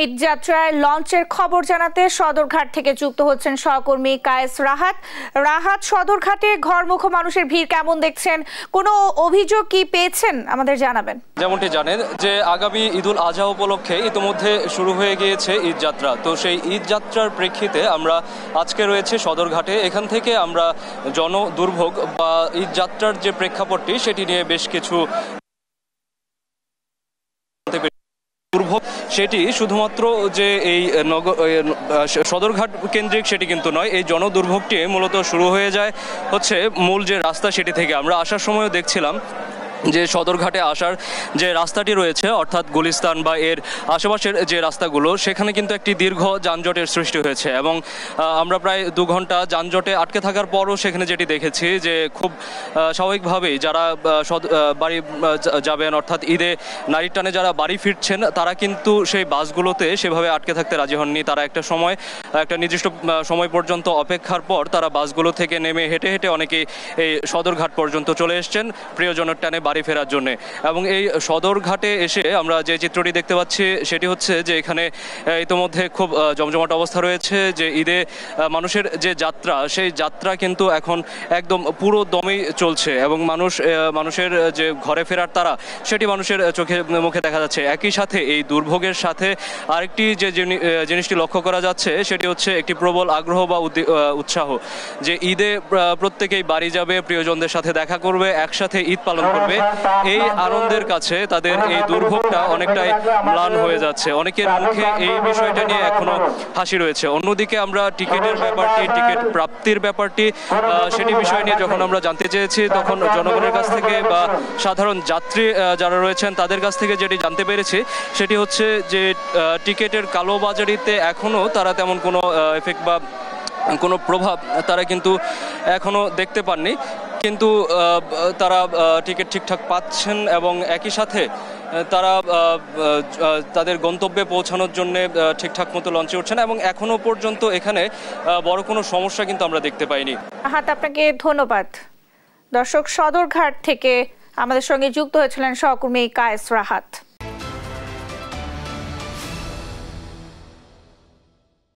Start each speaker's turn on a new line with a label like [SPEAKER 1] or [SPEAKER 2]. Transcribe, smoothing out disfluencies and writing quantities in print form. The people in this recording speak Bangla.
[SPEAKER 1] ঈদযাত্রায় লঞ্চের খবর জানাতে সদরঘাট থেকে যুক্ত হচ্ছেন সহকর্মী কায়েস রাহাত। রাহাত, সদরঘাটে ঘরমুখো মানুষের ভিড় কেমন দেখছেন? কোনো অভিযোগ কি পেয়েছেন আমাদের জানাবেন।
[SPEAKER 2] যেমনটি জানেন যে আগামী ঈদুল আজহা উপলক্ষে ইতিমধ্যে শুরু হয়ে গিয়েছে ঈদযাত্রা। তো সেই ঈদযাত্রার প্রেক্ষিতে আমরা আজকে রয়েছে সদরঘাটে। এখান থেকে আমরা জনদুর্ভোগ বা ঈদযাত্রার যে প্রেক্ষাপটটি সেটি নিয়ে বেশ কিছু দুর্ভোগ, সেটি শুধুমাত্র যে এই সদরঘাট কেন্দ্রিক সেটি কিন্তু নয়। এই জনদুর্ভোগটি মূলত শুরু হয়ে যায় হচ্ছে মূল যে রাস্তা সেটি থেকে। আমরা আসার সময়ও দেখছিলাম যে সদরঘাটে আসার যে রাস্তাটি রয়েছে অর্থাৎ গুলিস্তান বা এর আশেপাশের যে রাস্তাগুলো, সেখানে কিন্তু একটি দীর্ঘ যানজটের সৃষ্টি হয়েছে এবং আমরা প্রায় 2 ঘন্টা যানজটে আটকে থাকার পরও সেখানে যেটি দেখেছি যে খুব স্বাভাবিকভাবেই যারা বাড়ি যাবেন অর্থাৎ ঈদে নারীর টানে যারা বাড়ি ফিরছেন তারা কিন্তু সেই বাসগুলোতে সেভাবে আটকে থাকতে রাজি হননি। তারা একটা নির্দিষ্ট সময় পর্যন্ত অপেক্ষার পর তারা বাসগুলো থেকে নেমে হেঁটে হেঁটে অনেকেই এই সদরঘাট পর্যন্ত চলে এসছেন প্রিয়জনের টানে বাড়ি ফেরার জন্য। এবং এই সদরঘাটে এসে আমরা যে চিত্রটি দেখতে পাচ্ছি সেটি হচ্ছে যে এখানে ইতোমধ্যে খুব জমজমাট অবস্থা রয়েছে। যে ঈদে মানুষের যে যাত্রা, সেই যাত্রা কিন্তু এখন একদম পুরো দমেই চলছে এবং মানুষের যে ঘরে ফেরার তারা সেটি মানুষের চোখে মুখে দেখা যাচ্ছে। একই সাথে এই দুর্ভোগের সাথে আরেকটি যে জিনিসটি লক্ষ্য করা যাচ্ছে সেটি হচ্ছে একটি প্রবল আগ্রহ বা উৎসাহ, যে ঈদে প্রত্যেকেই বাড়ি যাবে, প্রিয়জনদের সাথে দেখা করবে, একসাথে ঈদ পালন করবে। এই আনন্দের কাছে তাদের এই দুর্ভোগটা অনেকটাই ম্লান হয়ে যাচ্ছে। অনেকের মুখে এই বিষয়টা নিয়ে এখনো হাসি রয়েছে। অন্যদিকে আমরা টিকিটের ব্যাপারটি, টিকিট প্রাপ্তির ব্যাপারটি, সেটি বিষয় নিয়ে যখন আমরা জানতে চেয়েছি তখন জনগণের কাছ থেকে বা সাধারণ যাত্রী যারা রয়েছেন তাদের কাছ থেকে যেটি জানতে পেরেছি সেটি হচ্ছে যে টিকিটের কালোবাজারিতে এখনো তারা তেমন কোনো এফেক্ট বা কোনো প্রভাব তারা কিন্তু এখনো দেখতে পাননি, কিন্তু তারা টিকিট ঠিকঠাক পাচ্ছেন এবং একই সাথে তারা তাদের গন্তব্যে পৌঁছানোর জন্য ঠিকঠাক মতো লঞ্চে উঠছেন এবং এখনো পর্যন্ত এখানে বড় কোনো সমস্যা কিন্তু আমরা দেখতে পাইনি।
[SPEAKER 1] আপনাকে ধন্যবাদ। দর্শক, সদরঘাট থেকে আমাদের সঙ্গে যুক্ত হয়েছিলেন সহকর্মী কায়েস রাহাত।